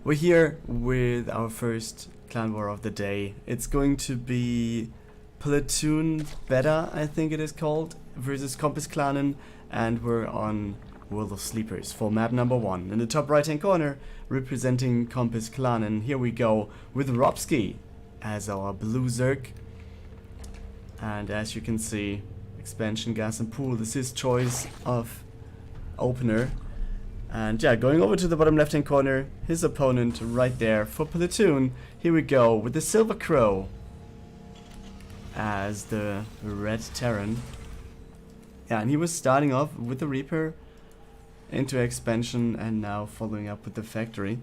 We're here with our first clan war of the day. It's going to be PLATOON betta, I think it is called, versus Kompisakademin, and we're on World of Sleepers for map number 1. In the top right hand corner, representing Kompisakademin, here we go with Robzki as our blue Zerg. And as you can see, expansion, gas and pool, this is his choice of opener. And yeah, going over to the bottom left hand corner, his opponent right there for PLATOON. Here we go with the Silwercrow as the red Terran. Yeah, and he was starting off with the Reaper into expansion and now following up with the factory.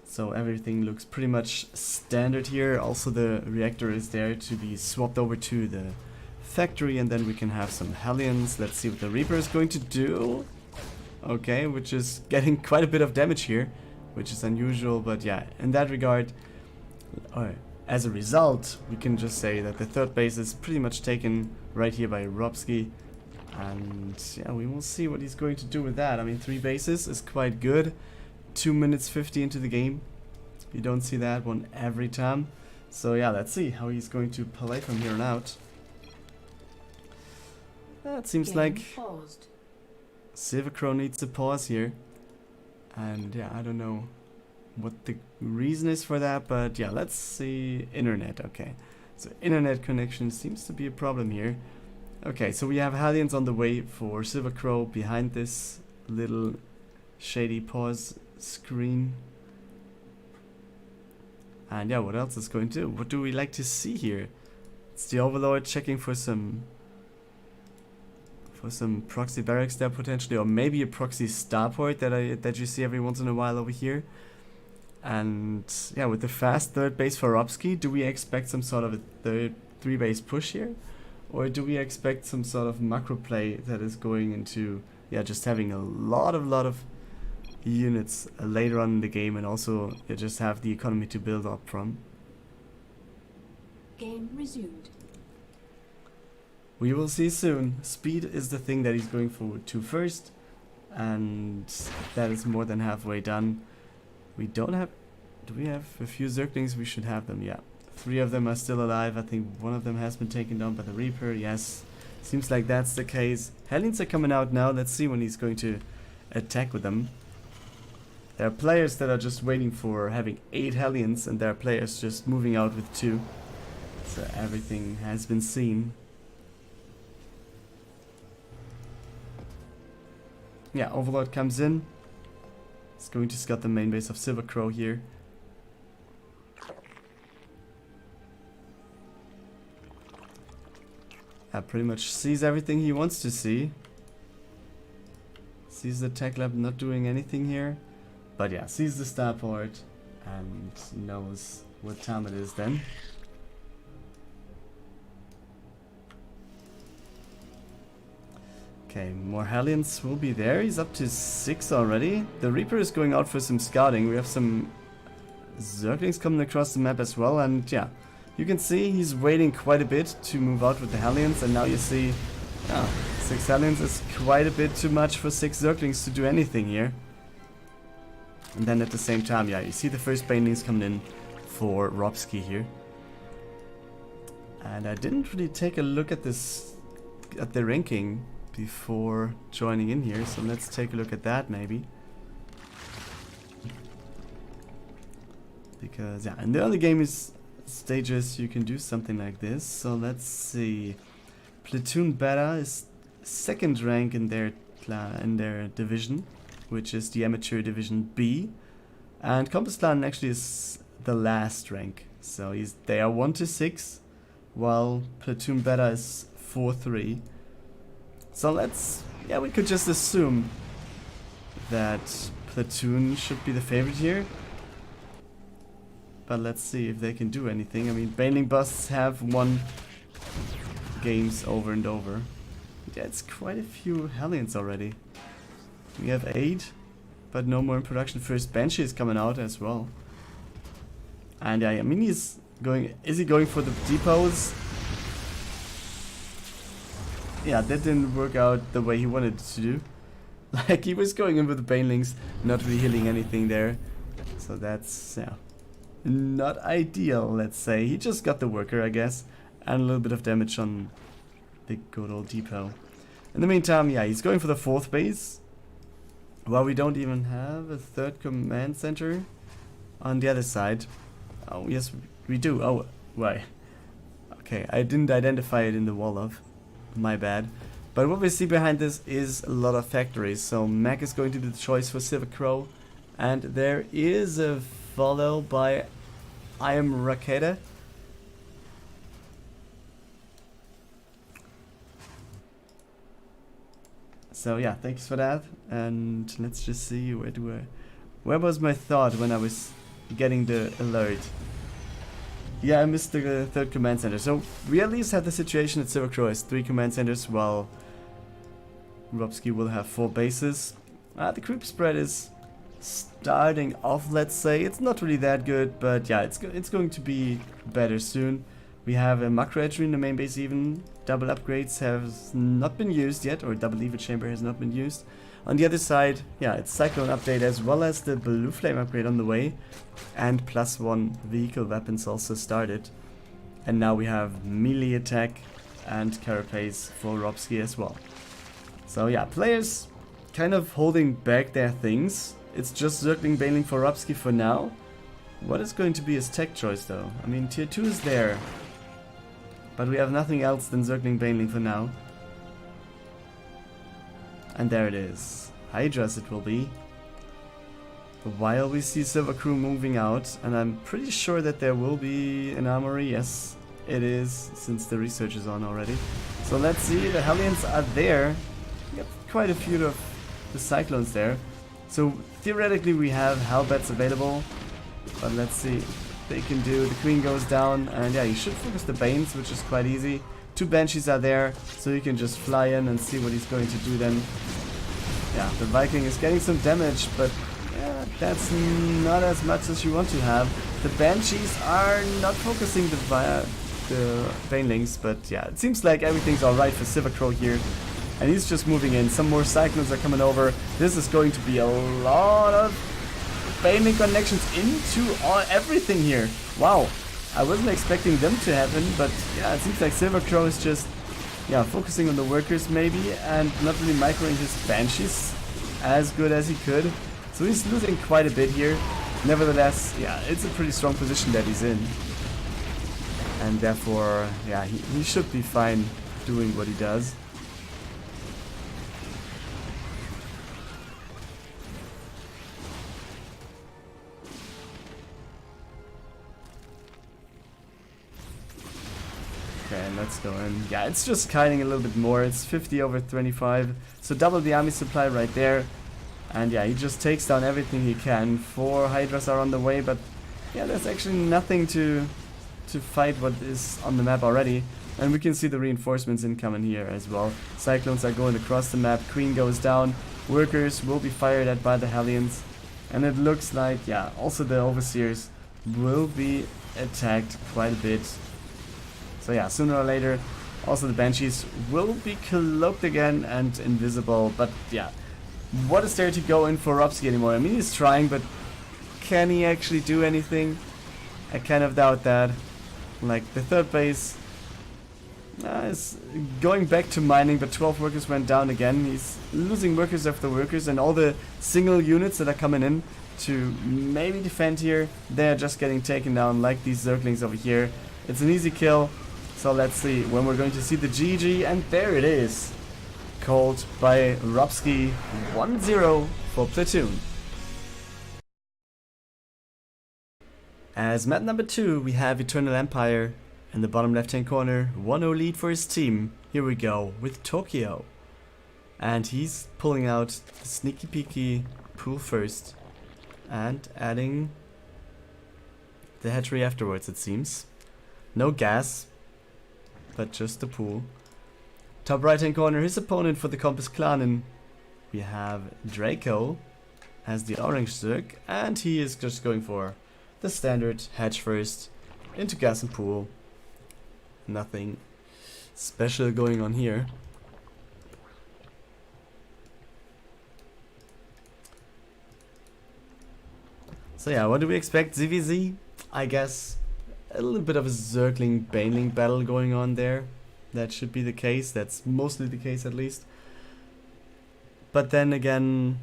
So everything looks pretty much standard here. Also the reactor is there to be swapped over to the factory, and then we can have some Hellions. Let's see what the Reaper is going to do. Okay, which is getting quite a bit of damage here, which is unusual, but yeah, in that regard, as a result, we can just say that the third base is pretty much taken right here by Robzki. And yeah, we will see what he's going to do with that. I mean, 3 bases is quite good. 2 minutes 50 into the game. You don't see that one every time. So yeah, let's see how he's going to play from here on out. That seems like Silwercrow needs a pause here. And yeah, I don't know what the reason is for that, but yeah, let's see. Internet, okay. So internet connection seems to be a problem here. Okay, so we have Hellions on the way for Silwercrow behind this little shady pause screen. And yeah, what else is going to? What do we like to see here? It's the Overlord checking for some proxy barracks there potentially, or maybe a proxy starport that you see every once in a while over here. And yeah, with the fast third base for Robzki, do we expect some sort of a third 3-base push here? Or do we expect some sort of macro play that is going into, yeah, just having a lot of units later on in the game, and also just have the economy to build up from? Game resumed. We will see soon. Speed is the thing that he's going for to first, and that is more than halfway done. We don't have... Do we have a few Zerglings? We should have them, yeah. 3 of them are still alive. I think one of them has been taken down by the Reaper. Yes, seems like that's the case. Hellions are coming out now. Let's see when he's going to attack with them. There are players that are just waiting for having 8 Hellions, and there are players just moving out with 2. So everything has been seen. Yeah, Overlord comes in. He's going to scout the main base of Silwercrow here. Pretty much sees everything he wants to see. Sees the tech lab not doing anything here. But yeah, sees the starport and knows what time it is then. Okay, more Hellions will be there. He's up to 6 already. The Reaper is going out for some scouting. We have some Zerglings coming across the map as well, and yeah, you can see he's waiting quite a bit to move out with the Hellions, and now you see 6 Hellions is quite a bit too much for 6 Zerglings to do anything here. And then at the same time, yeah, you see the first banelings coming in for Robzki here. And I didn't really take a look at the ranking before joining in here, so let's take a look at that maybe. Because yeah, in the early game stages you can do something like this. So let's see. PLATOON betta is 2nd rank in their division, which is the amateur division B, and Kompisakademin actually is the last rank. So they are 1 to 6, while PLATOON betta is 4-3. So we could just assume that PLATOON should be the favorite here. But let's see if they can do anything. I mean, Baneling busts have won games over and over. Yeah, it's quite a few Hellions already. We have 8, but no more in production. First Banshee is coming out as well. And yeah, I mean, is he going for the depots? Yeah, that didn't work out the way he wanted it to do. Like, he was going in with the Banelings, not really healing anything there. So that's, yeah, not ideal, let's say. He just got the worker, I guess, and a little bit of damage on the good old depot. In the meantime, yeah, he's going for the 4th base. Well, we don't even have a 3rd command center on the other side. Oh, yes, we do. Oh, why? Okay, I didn't identify it in the wall of. My bad. But what we see behind this is a lot of factories. So Mac is going to do the choice for Silwercrow. And there is a follow by I am Raketa. So yeah, thanks for that. And let's just see, where was my thought when I was getting the alert? Yeah, I missed the 3rd command center. So we at least have the situation that Silwercrow has 3 command centers, while Robzki will have 4 bases. The creep spread is starting off, let's say. It's not really that good, but yeah, it's going to be better soon. We have a macro entry in the main base even. Double upgrades have not been used yet, or double lever chamber has not been used. On the other side, yeah, it's Cyclone update as well as the Blue Flame upgrade on the way. And +1 vehicle weapons also started. And now we have melee attack and carapace for Robzki as well. So yeah, players kind of holding back their things. It's just circling Baneling for Robzki for now. What is going to be his tech choice though? I mean, tier 2 is there. But we have nothing else than circling Baneling for now. And there it is. Hydras it will be. While we see Silwercrow moving out, and I'm pretty sure that there will be an armory. Yes, it is, since the research is on already. So let's see, the Hellions are there. We got quite a few of the Cyclones there. So theoretically we have Hellbats available. But let's see. They can do, the Queen goes down, and yeah, you should focus the Banes, which is quite easy. 2 Banshees are there, so you can just fly in and see what he's going to do then. Yeah, the Viking is getting some damage, but yeah, that's not as much as you want to have. The Banshees are not focusing the Banelings, but yeah, it seems like everything's alright for Silwercrow here. And he's just moving in. Some more Cyclones are coming over. This is going to be a lot of Baneling connections into everything here. Wow, I wasn't expecting them to happen, but yeah, it seems like Silwercrow is just, yeah, focusing on the workers maybe, and not really microing his Banshees as good as he could. So he's losing quite a bit here. Nevertheless, yeah, it's a pretty strong position that he's in. And therefore, yeah, he should be fine doing what he does. Okay, let's go in. Yeah, it's just kiting a little bit more. It's 50 over 25. So double the army supply right there. And yeah, he just takes down everything he can. 4 Hydras are on the way, but yeah, there's actually nothing to fight what is on the map already. And we can see the reinforcements incoming here as well. Cyclones are going across the map. Queen goes down. Workers will be fired at by the Hellions. And it looks like, yeah, also the Overseers will be attacked quite a bit. So yeah, sooner or later, also the Banshees will be cloaked again and invisible. But yeah, what is there to go in for Robzki anymore? I mean, he's trying, but can he actually do anything? I kind of doubt that. Like, the 3rd base is going back to mining, but 12 workers went down again. He's losing workers after workers, and all the single units that are coming in to maybe defend here, they're just getting taken down, like these Zerglings over here. It's an easy kill. So let's see when we're going to see the GG, and there it is. Called by Robzki, 1-0 for Platoon. As map number 2, we have Eternal Empire. In the bottom left hand corner, 1-0 lead for his team. Here we go with Tokyo. And he's pulling out the sneaky peeky pool first. And adding the hatchery afterwards, it seems. No gas, but just the pool. Top right hand corner, his opponent for the Kompisakademin. We have Drago as the orange Zerg, and he is just going for the standard hatch first into gas and pool. Nothing special going on here. So yeah, what do we expect? ZVZ? I guess a little bit of a Zergling Baneling battle going on there. That should be the case. That's mostly the case at least. But then again,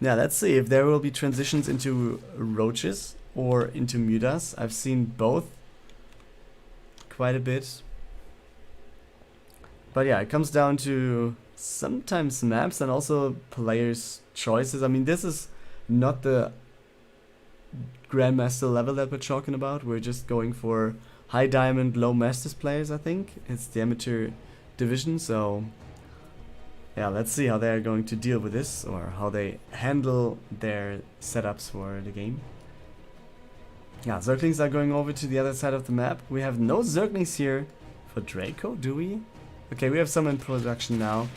yeah, let's see if there will be transitions into Roaches or into Mutas. I've seen both quite a bit. But yeah, it comes down to sometimes maps and also players' choices. I mean, this is not the Grandmaster level that we're talking about. We're just going for high diamond, low masters players, I think. It's the amateur division, so yeah, let's see how they're going to deal with this or how they handle their setups for the game. Yeah, Zerglings are going over to the other side of the map. We have no Zerglings here for Drago, do we? Okay, we have some in production now.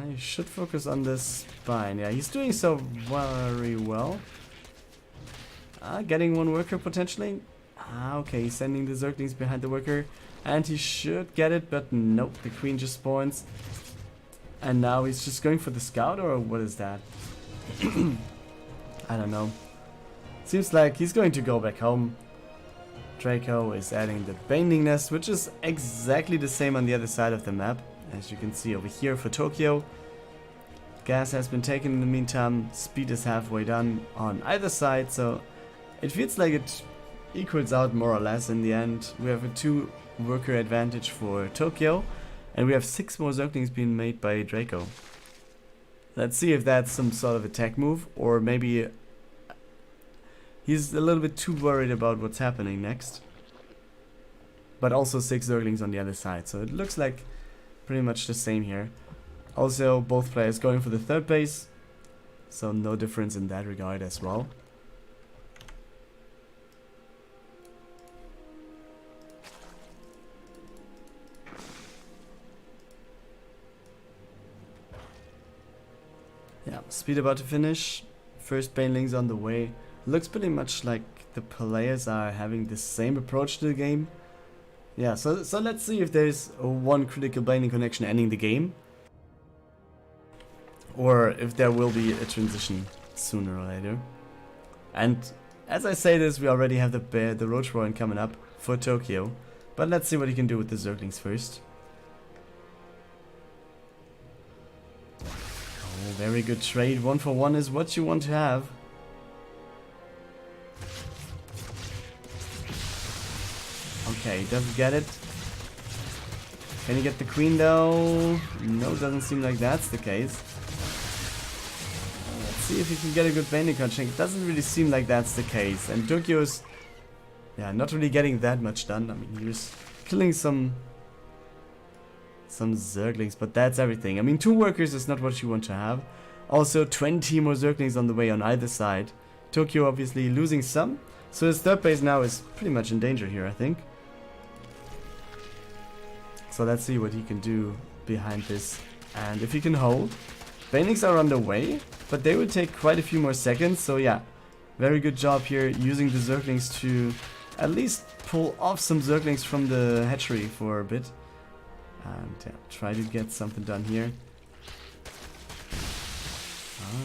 I should focus on this spine. Yeah, he's doing so very well. Getting one worker potentially. Okay, he's sending the Zerglings behind the worker. And he should get it, but nope, the queen just spawns. And now he's just going for the scout, or what is that? I don't know. Seems like he's going to go back home. Drago is adding the Baneling Nest, which is exactly the same on the other side of the map. As you can see over here for Tokyo. Gas has been taken in the meantime. Speed is halfway done on either side, so it feels like it equals out more or less in the end. We have a 2 worker advantage for Tokyo, and we have 6 more Zerglings being made by Drago. Let's see if that's some sort of attack move, or maybe he's a little bit too worried about what's happening next. But also 6 Zerglings on the other side, so it looks like pretty much the same here. Also, both players going for the third base, so no difference in that regard as well. Yeah, speed about to finish. First Banelings on the way. Looks pretty much like the players are having the same approach to the game. Yeah, so let's see if there's one critical Baneling connection ending the game. Or if there will be a transition sooner or later. And as I say this, we already have the Roach Warren coming up for Tokyo. But let's see what he can do with the Zerglings first. Oh, very good trade. 1 for 1 is what you want to have. Okay, doesn't get it. Can he get the queen though? No, doesn't seem like that's the case. Let's see if he can get a good Baneling connection. It doesn't really seem like that's the case. And Tokyo's, yeah, not really getting that much done. I mean, he was killing some Zerglings, but that's everything. I mean, 2 workers is not what you want to have. Also, 20 more Zerglings on the way on either side. Tokyo obviously losing some. So his third base now is pretty much in danger here, I think. So let's see what he can do behind this. And if he can hold. Banelings are on the way, but they will take quite a few more seconds. So yeah, very good job here using the Zerglings to at least pull off some Zerglings from the hatchery for a bit. And yeah, try to get something done here.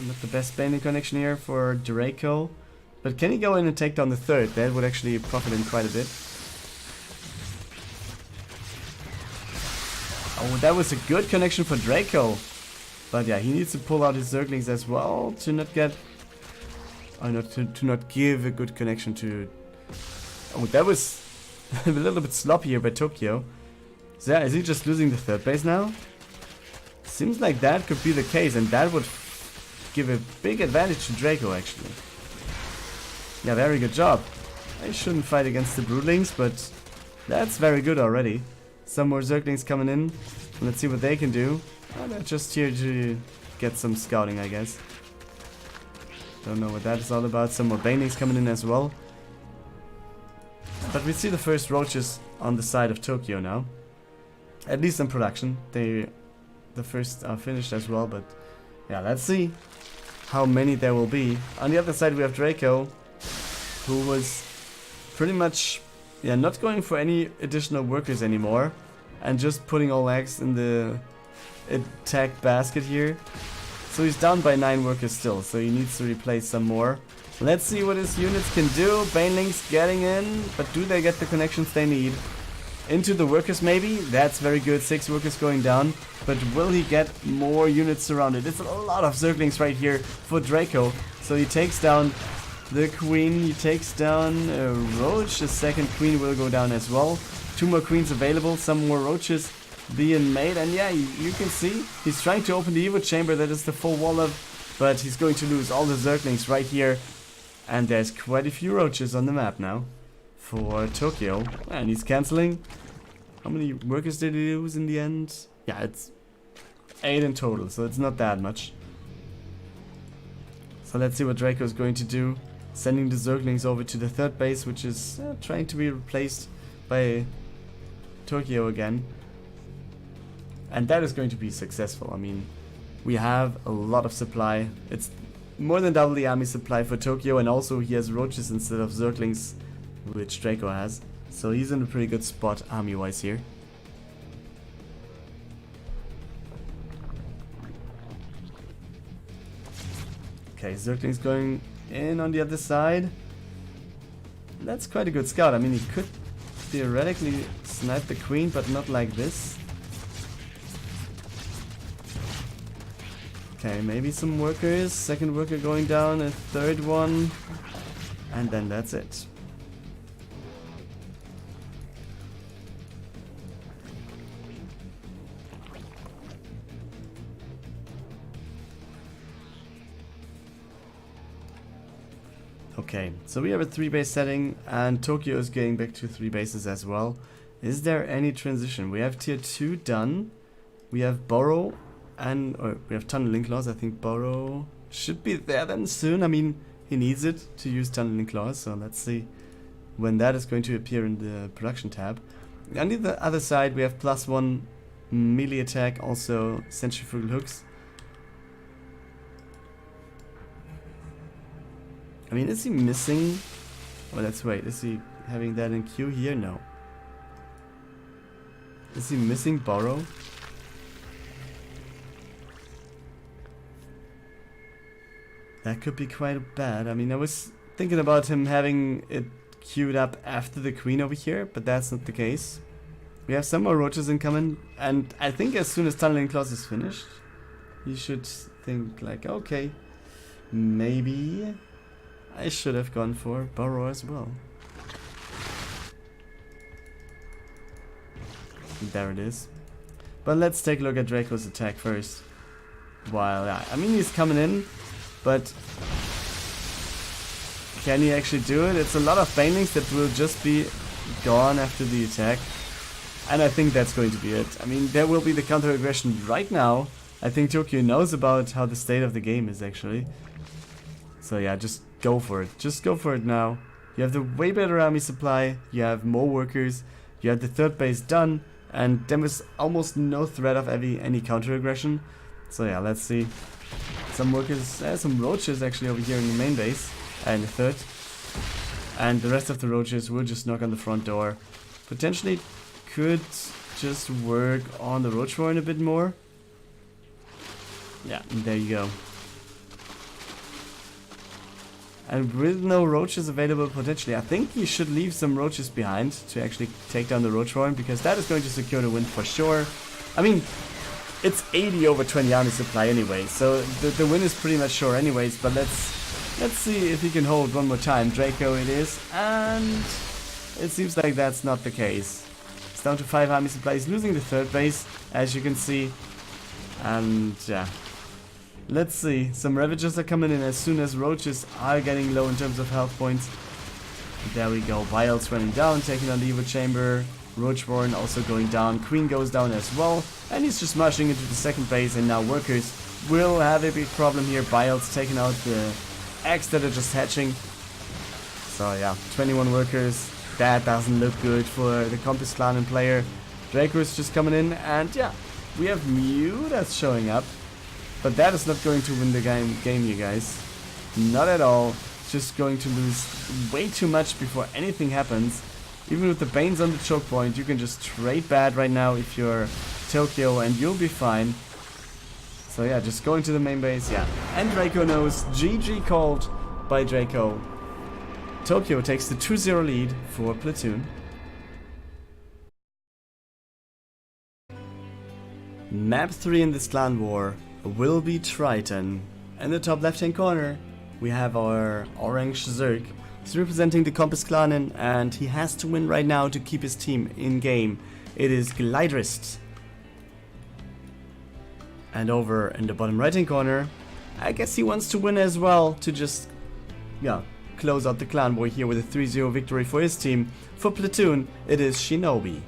Not the best Baneling connection here for Drago. But can he go in and take down the third? That would actually profit him quite a bit. Oh, that was a good connection for Drago. But yeah, he needs to pull out his Zerglings as well to not get... Or not to not give a good connection to... Oh, that was a little bit sloppy here by Tokyo. So yeah, is he just losing the third base now? Seems like that could be the case, and that would give a big advantage to Drago actually. Yeah, very good job. I shouldn't fight against the Broodlings, but that's very good already. Some more Zerglings coming in. Let's see what they can do. Oh, they're just here to get some scouting, I guess. Don't know what that is all about. Some more Banelings coming in as well. But we see the first roaches on the side of Tokyo now. At least in production. The first are finished as well, but yeah, let's see how many there will be. On the other side we have Drago, who was pretty much not going for any additional workers anymore and just putting all eggs in the attack basket here. So he's down by 9 workers still, so he needs to replace some more. Let's see what his units can do. Banelings getting in, but do they get the connections they need? Into the workers maybe? That's very good, 6 workers going down. But will he get more units surrounded? It's a lot of Zerglings right here for Drago. So he takes down the queen, he takes down a roach. The second queen will go down as well. 2 more queens available, some more roaches being made. And yeah, you can see he's trying to open the Evo chamber that is the full wall of, but he's going to lose all the Zerglings right here. And there's quite a few roaches on the map now for Tokyo. And he's cancelling. How many workers did he lose in the end? Yeah, it's 8 in total, so it's not that much. So let's see what Drago is going to do. Sending the Zerglings over to the 3rd base, which is trying to be replaced by Tokyo again. And that is going to be successful. I mean, we have a lot of supply. It's more than double the army supply for Tokyo, and also he has roaches instead of Zerglings, which Drago has. So he's in a pretty good spot army-wise here. Okay, Zerglings going in on the other side. That's quite a good scout. I mean, he could theoretically snipe the queen, but not like this. Okay, maybe some workers. 2nd worker going down, a 3rd one. And then that's it. Okay, so we have a 3-base setting, and Tokyo is getting back to 3 bases as well. Is there any transition? We have tier 2 done. We have Burrow, and we have Tunneling Claws. I think Burrow should be there then soon. I mean, he needs it to use Tunneling Claws, so let's see when that is going to appear in the production tab. On the other side, we have +1 melee attack, also centrifugal hooks. I mean, is he missing? Oh, let's wait. Is he having that in queue here? No. Is he missing Burrow? That could be quite bad. I mean, I was thinking about him having it queued up after the queen over here, but that's not the case. We have some more roaches incoming, and I think as soon as Tunneling Claws is finished, you should think like, okay, maybe I should have gone for Burrow as well. There it is. But let's take a look at Drago's attack first. While, yeah, I mean, he's coming in, but can he actually do it? It's a lot of banelings that will just be gone after the attack. And I think that's going to be it. I mean, there will be the counter aggression right now. I think Tokyo knows about how the state of the game is actually. So yeah, just go for it. Just go for it now. You have the way better army supply. You have more workers. You have the 3rd base done. And there was almost no threat of any counter aggression. So yeah, let's see. Some workers, some roaches actually over here in the main base. And the 3rd. And the rest of the roaches will just knock on the front door. Potentially could just work on the roach warren a bit more. Yeah, there you go. And with no roaches available potentially, I think you should leave some roaches behind to actually take down the roach warren, because that is going to secure the win for sure. I mean, it's 80 over 20 army supply anyway, so the win is pretty much sure anyways, but let's see if he can hold one more time. Drago it is, and it seems like that's not the case. It's down to 5 army supply. He's losing the 3rd base, as you can see, and yeah. Let's see, some Ravagers are coming in as soon as roaches are getting low in terms of health points. There we go, Vials running down, taking on the Evo Chamber. Roach Warren also going down, Queen goes down as well. And he's just marching into the 2nd base, and now workers will have a big problem here. Vials taking out the eggs that are just hatching. So yeah, 21 workers, that doesn't look good for the Kompisakademin player. Drago is just coming in, and yeah, we have Mew that's showing up. But that is not going to win the game, you guys. Not at all. Just going to lose way too much before anything happens. Even with the Banes on the choke point, you can just trade bad right now if you're Tokyo, and you'll be fine. So yeah, just going to the main base, yeah. And Drago knows, GG called by Drago. Tokyo takes the 2-0 lead for Platoon. Map 3 in this clan war will be Triton. In the top left hand corner, we have our orange Zerg. He's representing the Kompisakademin and he has to win right now to keep his team in game. It is Gleidrist. And over in the bottom right hand corner, I guess he wants to win as well to just, yeah, close out the clan war here with a 3-0 victory for his team. For Platoon, it is Shinobi.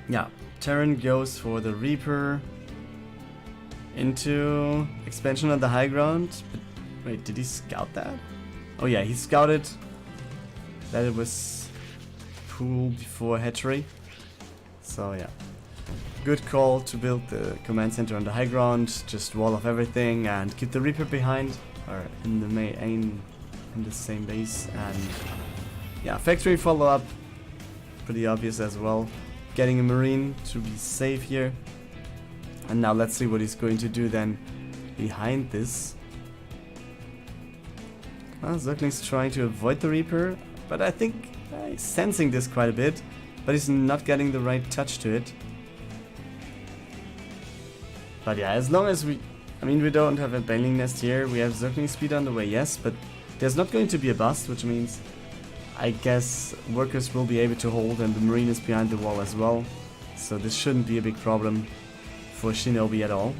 Yeah, Terran goes for the Reaper into expansion on the high ground. But wait, did he scout that? Oh yeah, he scouted that it was pool before hatchery. So yeah, good call to build the command center on the high ground, just wall off everything and keep the Reaper behind or in the main in the same base. And yeah, factory follow up, pretty obvious as well. Getting a Marine to be safe here. And now let's see what he's going to do then behind this. Well, Zergling's trying to avoid the Reaper, but I think he's sensing this quite a bit, but he's not getting the right touch to it. But yeah, as long as we don't have a Baneling Nest here, we have Zergling speed on the way, yes, but there's not going to be a bust, which means I guess workers will be able to hold and the Marine is behind the wall as well. So this shouldn't be a big problem for Shinobi at all.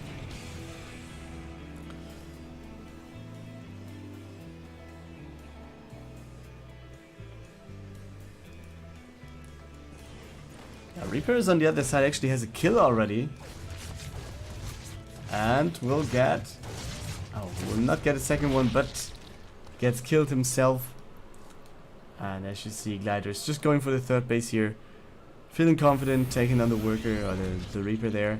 Yeah, Reaper is on the other side, actually has a kill already. And will get... oh, will not get a second one, but gets killed himself. And as you see, Gleidrist just going for the third base here. Feeling confident, taking on the worker, or the Reaper there.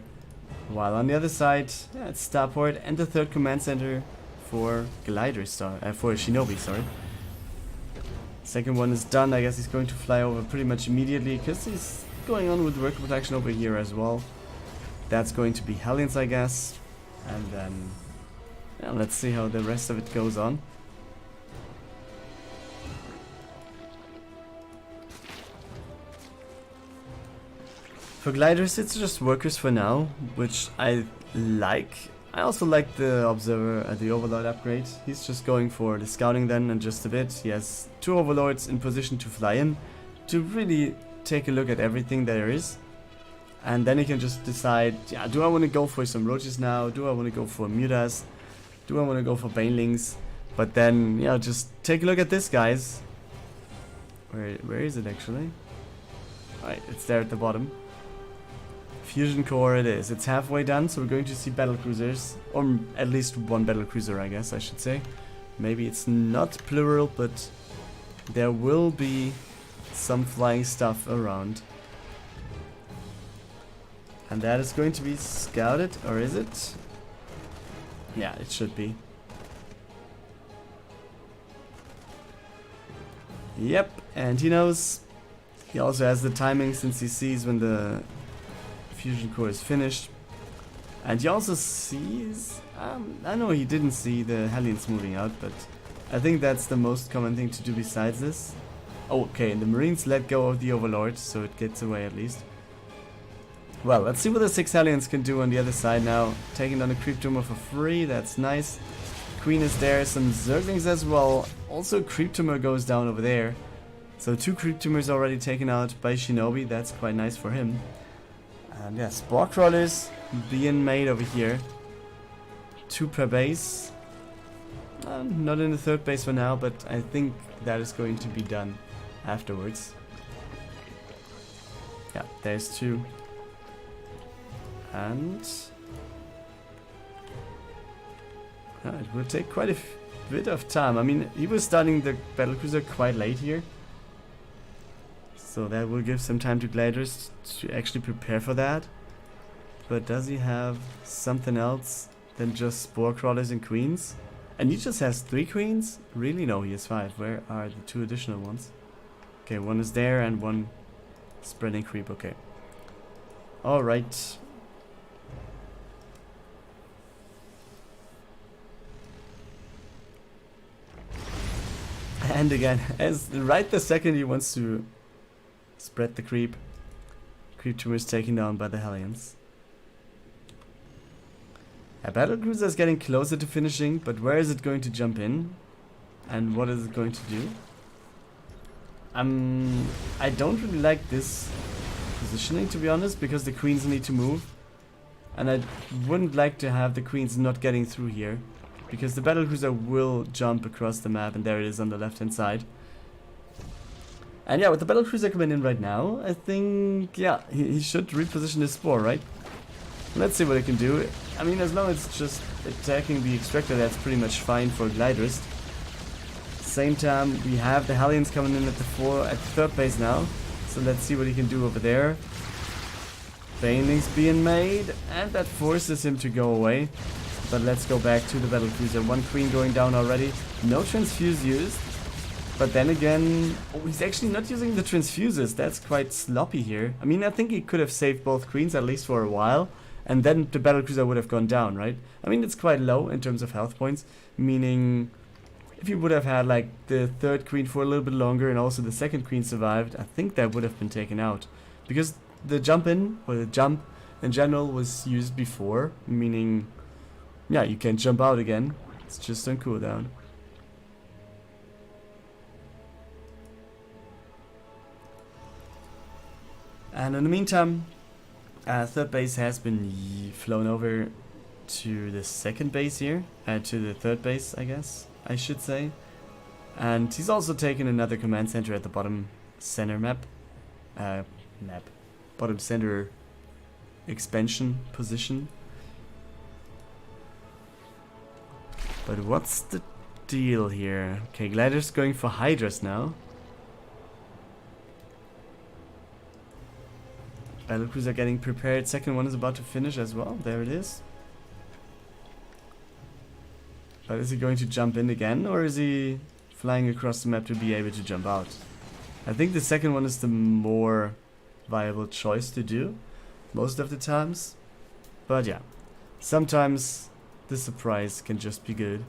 While on the other side, yeah, it's Starport and the third command center for Gleidrist, for Shinobi, sorry. Second one is done, I guess he's going to fly over pretty much immediately, because he's going on with worker protection over here as well. That's going to be Hellions, I guess. And then, yeah, let's see how the rest of it goes on. For Gleidrist, it's just workers for now, which I like. I also like the Observer, the Overlord upgrade. He's just going for the scouting then in just a bit. He has 2 Overlords in position to fly in, to really take a look at everything there is. And then he can just decide, yeah, do I want to go for some Roaches now? Do I want to go for Mutas? Do I want to go for Banelings? But then, yeah, just take a look at this, guys. Where is it actually? Alright, it's there at the bottom. Fusion core it is. It's halfway done, so we're going to see battlecruisers. Or at least one battlecruiser, I guess I should say. Maybe it's not plural, but there will be some flying stuff around. And that is going to be scouted, or is it? Yeah, it should be. Yep, and he knows. He also has the timing since he sees when the fusion core is finished. And he also sees... I know he didn't see the Hellions moving out, but I think that's the most common thing to do besides this. Oh, okay, and the Marines let go of the Overlord, so it gets away at least. Well, let's see what the 6 Hellions can do on the other side now. Taking down a Creep Tumor for free, that's nice. Queen is there, some Zerglings as well. Also Creep Tumor goes down over there. So 2 Creep Tumors already taken out by Shinobi, that's quite nice for him. And yeah, Spore Crawlers being made over here. 2 per base. Not in the third base for now, but I think that is going to be done afterwards. Yeah, there's 2. And it will take quite a bit of time. I mean, he was starting the battlecruiser quite late here, so that will give some time to Gleidrist to actually prepare for that. But does he have something else than just Spore Crawlers and Queens? And he just has 3 Queens? Really? No, he has 5. Where are the 2 additional ones? Okay, one is there and one Spreading creep, okay. Alright. And again, as right the second he wants to spread the creep, creep 2 is taken down by the Hellions. A battlecruiser is getting closer to finishing, but where is it going to jump in? And what is it going to do? I don't really like this positioning, to be honest, because the queens need to move. And I wouldn't like to have the queens not getting through here, because the battlecruiser will jump across the map, and there it is on the left hand side. And yeah, with the battlecruiser coming in right now, I think, yeah, he should reposition his spore, right? Let's see what it can do. I mean, as long as it's just attacking the extractor, that's pretty much fine for Gleidrist. Same time, we have the Hellions coming in at the third base now. So let's see what he can do over there. Baneling's being made, and that forces him to go away. But let's go back to the battlecruiser. One queen going down already. No transfuse used. But then again, oh, he's actually not using the transfuses. That's quite sloppy here. I mean, I think he could have saved both queens, at least for a while. And then the battlecruiser would have gone down, right? I mean, it's quite low in terms of health points. Meaning, if you would have had like the third queen for a little bit longer and also the second queen survived, I think that would have been taken out. Because the jump in, or the jump in general, was used before. Meaning, yeah, you can't jump out again. It's just on cooldown. And in the meantime, third base has been flown over to the second base here, to the third base, I guess I should say. And he's also taken another command center at the bottom center bottom center expansion position. But what's the deal here? Okay, Gleidrist going for Hydras now. Battlecruiser getting prepared. Second one is about to finish as well. There it is. But is he going to jump in again, or is he flying across the map to be able to jump out? I think the second one is the more viable choice to do most of the times. But yeah, sometimes the surprise can just be good.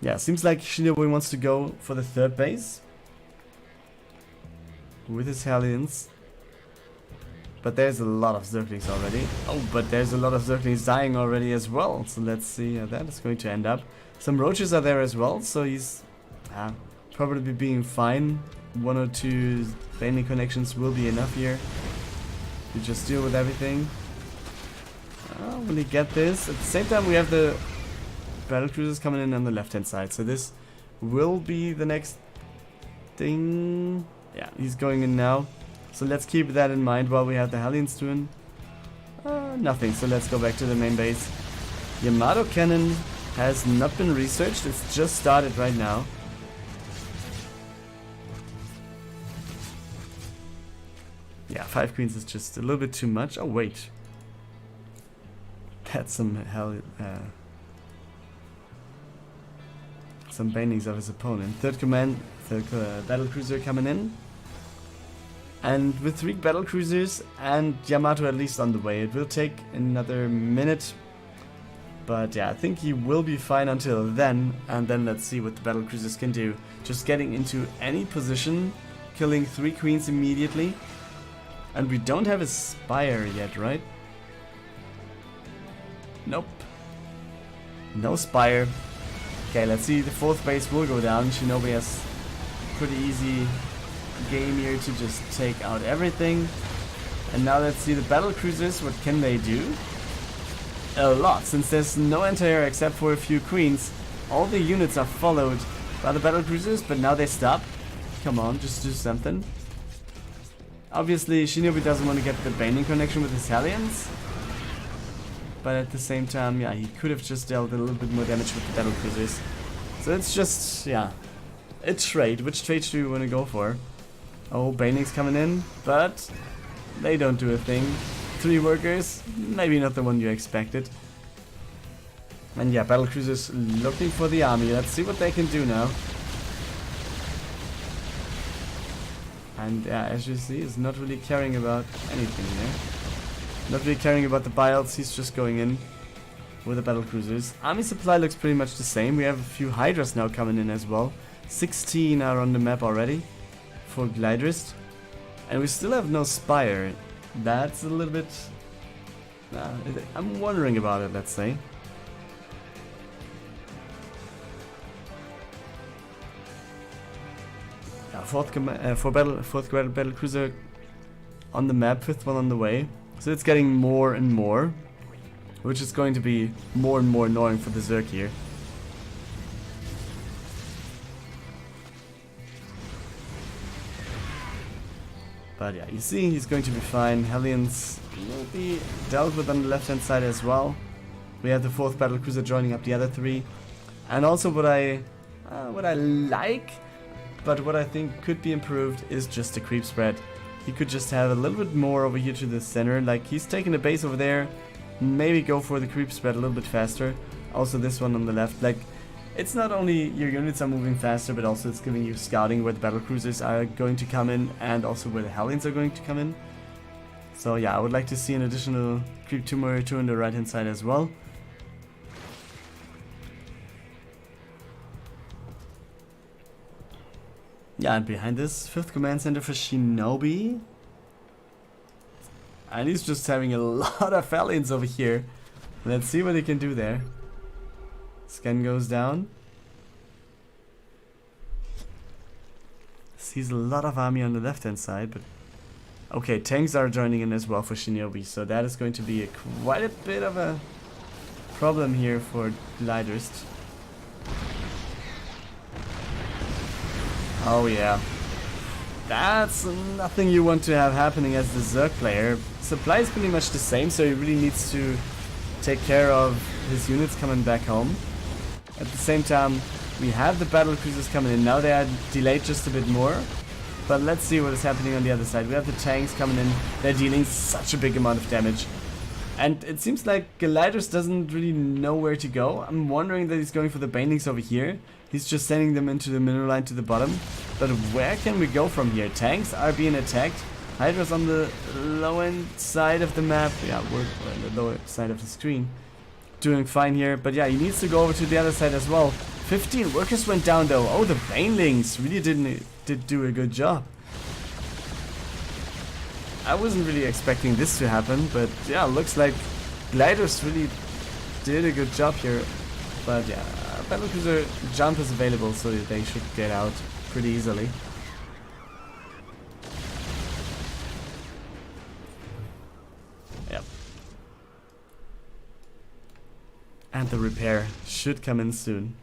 Yeah, seems like Shinobi wants to go for the third base with his Hellions. But there's a lot of Zerglings already. Oh, but there's a lot of Zerglings dying already as well. So let's see how that is going to end up. Some roaches are there as well, so he's probably being fine. 1 or 2 baiting connections will be enough here to just deal with everything. Will he get this? At the same time, we have the battlecruisers coming in on the left hand side, so this will be the next thing. Yeah, he's going in now. So let's keep that in mind while we have the Hellions doing nothing. So let's go back to the main base. Yamato cannon has not been researched. It's just started right now. Yeah, 5 queens is just a little bit too much. Oh wait, that's some some bindings of his opponent. Third battlecruiser coming in. And with 3 battlecruisers and Yamato at least on the way, it will take another minute. But yeah, I think he will be fine until then. And then let's see what the battlecruisers can do. Just getting into any position, killing 3 queens immediately. And we don't have a spire yet, right? Nope. No spire. Okay, let's see. The 4th base will go down. Shinobi has pretty easy game here to just take out everything. And now let's see the battlecruisers. What can they do? A lot, since there's no anti-air except for a few queens. All the units are followed by the battlecruisers, but now they stop. Come on, just do something. Obviously, Shinobi doesn't want to get the baiting connection with his Hellions. But at the same time, yeah, he could have just dealt a little bit more damage with the battlecruisers. So it's just, yeah, a trade. Which trade do you want to go for? Oh, Baning's coming in, but they don't do a thing. 3 workers, maybe not the one you expected. And yeah, battlecruisers looking for the army. Let's see what they can do now. And as you see, he's not really caring about anything there. Not really caring about the builds, he's just going in with the battle cruisers. Army supply looks pretty much the same. We have a few Hydras now coming in as well. 16 are on the map already for Gleidrist. And we still have no Spire. That's a little bit... I'm wondering about it, let's say. Fourth battle cruiser on the map, fifth one on the way. So it's getting more and more, which is going to be more and more annoying for the Zerg here. But yeah, you see, he's going to be fine. Hellions will be dealt with on the left hand side as well. We have the fourth battle cruiser joining up the other three. And also what I like, but what I think could be improved is just the creep spread. He could just have a little bit more over here to the center. Like, he's taking the base over there. Maybe go for the creep spread a little bit faster. Also this one on the left. Like, it's not only your units are moving faster, but also it's giving you scouting where the battle cruisers are going to come in, and also where the Hellions are going to come in. So yeah, I would like to see an additional creep tumor or two on the right hand side as well. Yeah, and behind this, 5th command center for Shinobi. And he's just having a lot of Hellions over here. Let's see what he can do there. Scan goes down. Sees a lot of army on the left hand side, but... Okay, tanks are joining in as well for Shinobi, so that is going to be quite a bit of a problem here for Gleidrist. Oh yeah. That's nothing you want to have happening as the Zerg player. Supply is pretty much the same, so he really needs to take care of his units coming back home. At the same time, we have the battle cruisers coming in. Now they are delayed just a bit more. But let's see what is happening on the other side. We have the tanks coming in. They're dealing such a big amount of damage. And it seems like Gleidrist doesn't really know where to go. I'm wondering that he's going for the Banelings over here. He's just sending them into the mineral line to the bottom. But where can we go from here? Tanks are being attacked. Hydra's on the low end side of the map. Yeah, we're on the lower side of the screen. Doing fine here. But yeah, he needs to go over to the other side as well. 15 workers went down though. Oh, the Banelings really did do a good job. I wasn't really expecting this to happen, but yeah, looks like Gleidrist really did a good job here. But yeah, battlecruiser jump is available, so they should get out pretty easily. Yep. And the repair should come in soon.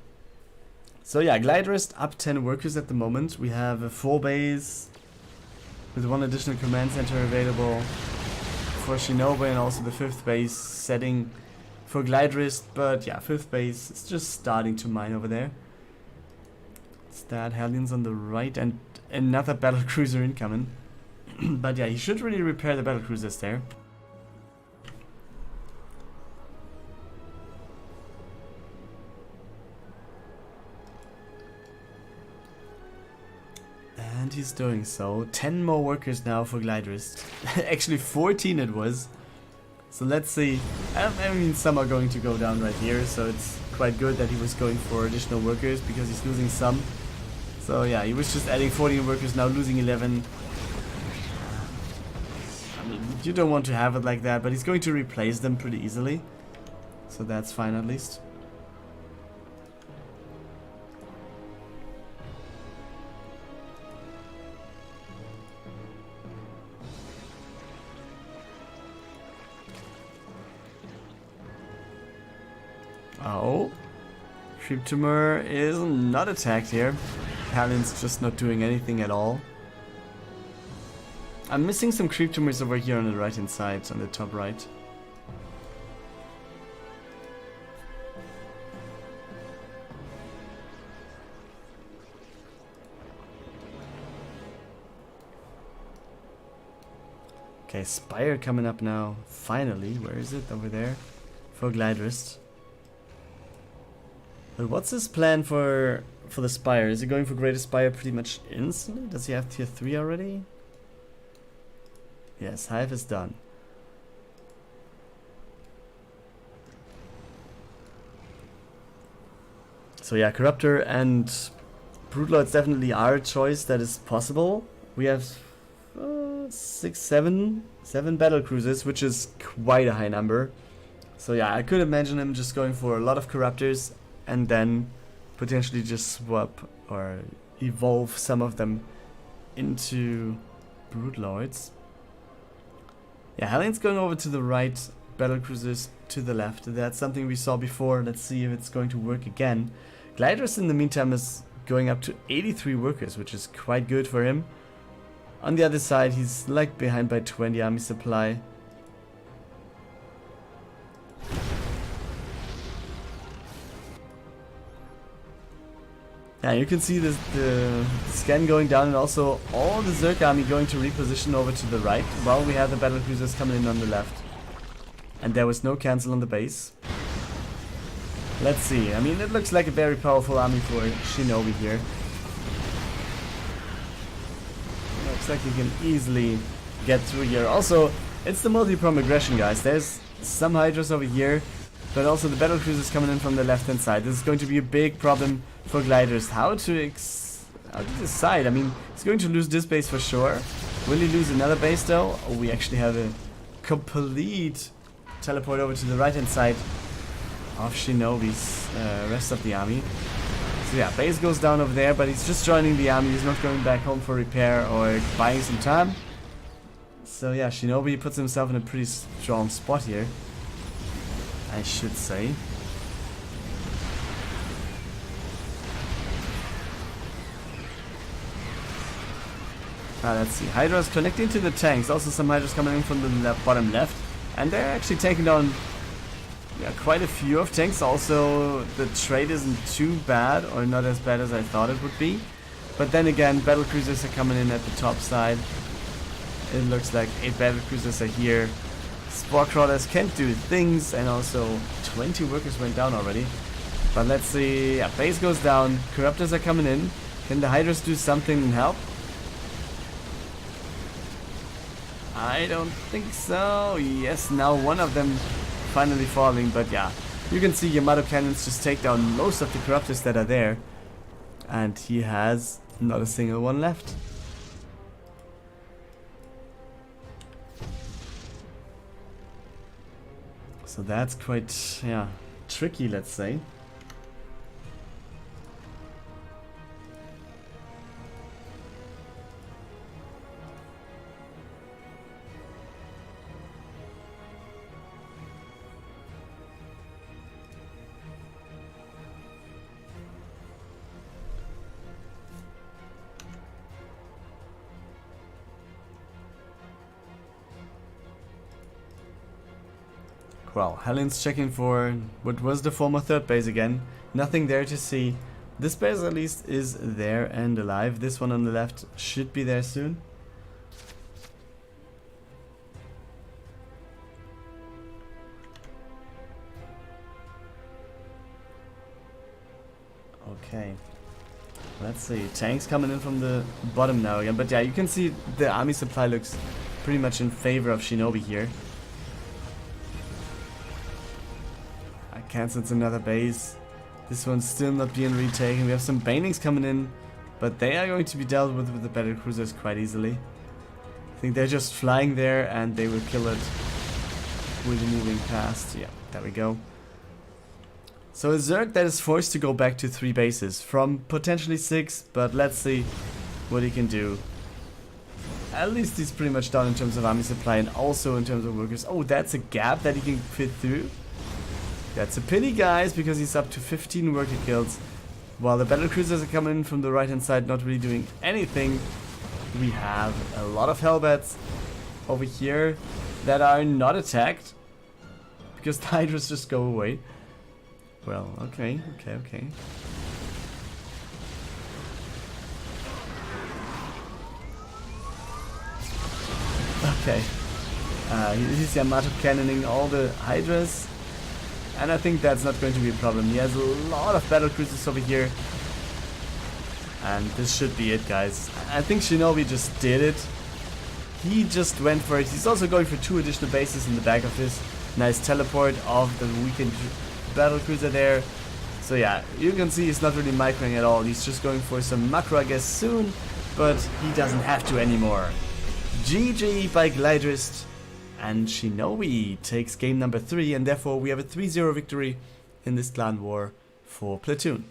So yeah, Gleidrist up 10 workers at the moment. We have a 4 base with 1 additional command center available for Shinobi, and also the 5th base setting for Gleidrist. But yeah, 5th base is just starting to mine over there. It's that Hellions on the right and another battle cruiser incoming. But yeah, he should really repair the battle cruisers there. And he's doing so. 10 more workers now for Gleidrist. Actually 14 it was. So let's see. I mean, some are going to go down right here, so it's quite good that he was going for additional workers, because he's losing some. So yeah, he was just adding 14 workers, now losing 11. I mean, you don't want to have it like that, but he's going to replace them pretty easily. So that's fine at least. Oh, Creep Tumor is not attacked here. Paladin's just not doing anything at all. I'm missing some Creep Tumors over here on the right hand side, on the top right. Okay, Spire coming up now. Finally, where is it? Over there. For Gleidrist. But what's his plan for the Spire? Is he going for Greater Spire pretty much instantly? Does he have tier 3 already? Yes, Hive is done. So yeah, Corruptor and Broodlords definitely are a choice that is possible. We have 7 battle cruisers, which is quite a high number. So yeah, I could imagine him just going for a lot of Corruptors and then potentially just swap or evolve some of them into Broodlords. Yeah, Hellion's going over to the right, battle cruisers to the left. That's something we saw before. Let's see if it's going to work again. Gleidrist in the meantime is going up to 83 workers, which is quite good for him. On the other side, he's like behind by 20 army supply. Yeah, you can see the scan going down and also all the Zerg army going to reposition over to the right while we have the battle cruisers coming in on the left. And there was no cancel on the base. Let's see. I mean, it looks like a very powerful army for Shinobi here. Looks like he can easily get through here. Also, it's the multi-prom aggression, guys. There's some Hydras over here, but also the battle cruisers coming in from the left-hand side. This is going to be a big problem for Gleidrist. How to decide? I mean, he's going to lose this base for sure. Will he lose another base though? Oh, we actually have a complete teleport over to the right-hand side of Shinobi's rest of the army. So yeah, base goes down over there, but he's just joining the army. He's not going back home for repair or buying some time. So yeah, Shinobi puts himself in a pretty strong spot here, I should say. Let's see. Hydra's connecting to the tanks. Also some Hydras coming in from the bottom left. And they're actually taking down quite a few of tanks. Also, the trade isn't too bad, or not as bad as I thought it would be. But then again, battle cruisers are coming in at the top side. It looks like 8 battle cruisers are here. Spore crawlers can't do things, and also 20 workers went down already. But let's see. Yeah, base goes down. Corruptors are coming in. Can the Hydras do something and help? I don't think so. Yes, now one of them finally falling, but yeah, you can see Yamato cannons just take down most of the Corruptors that are there, and he has not a single one left. So that's quite, yeah, tricky, let's say. Well, Helen's checking for what was the former third base again. Nothing there to see. This base at least is there and alive. This one on the left should be there soon. Okay. Let's see. Tanks coming in from the bottom now again. But yeah, you can see the army supply looks pretty much in favor of Shinobi here. Cancels another base. This one's still not being retaken. We have some banings coming in, but they are going to be dealt with the battle cruisers quite easily. I think they're just flying there and they will kill it with moving past. Yeah, there we go. So a Zerg that is forced to go back to 3 bases from potentially 6, but let's see what he can do. At least he's pretty much done in terms of army supply and also in terms of workers. Oh, that's a gap that he can fit through. That's a pity, guys, because he's up to 15 worker kills. While the battle cruisers are coming in from the right hand side, not really doing anything. We have a lot of Hellbats over here that are not attacked because the Hydras just go away. Well, okay. Okay. He's Yamato cannoning all the Hydras. And I think that's not going to be a problem. He has a lot of battle cruisers over here. And this should be it, guys. I think Shinobi just did it. He just went for it. He's also going for 2 additional bases in the back of this. Nice teleport of the weakened battle cruiser there. So yeah, you can see he's not really microing at all. He's just going for some macro, I guess, soon. But he doesn't have to anymore. GG by Gleidrist. And Shinobi takes game number 3. And therefore we have a 3-0 victory in this clan war for Platoon.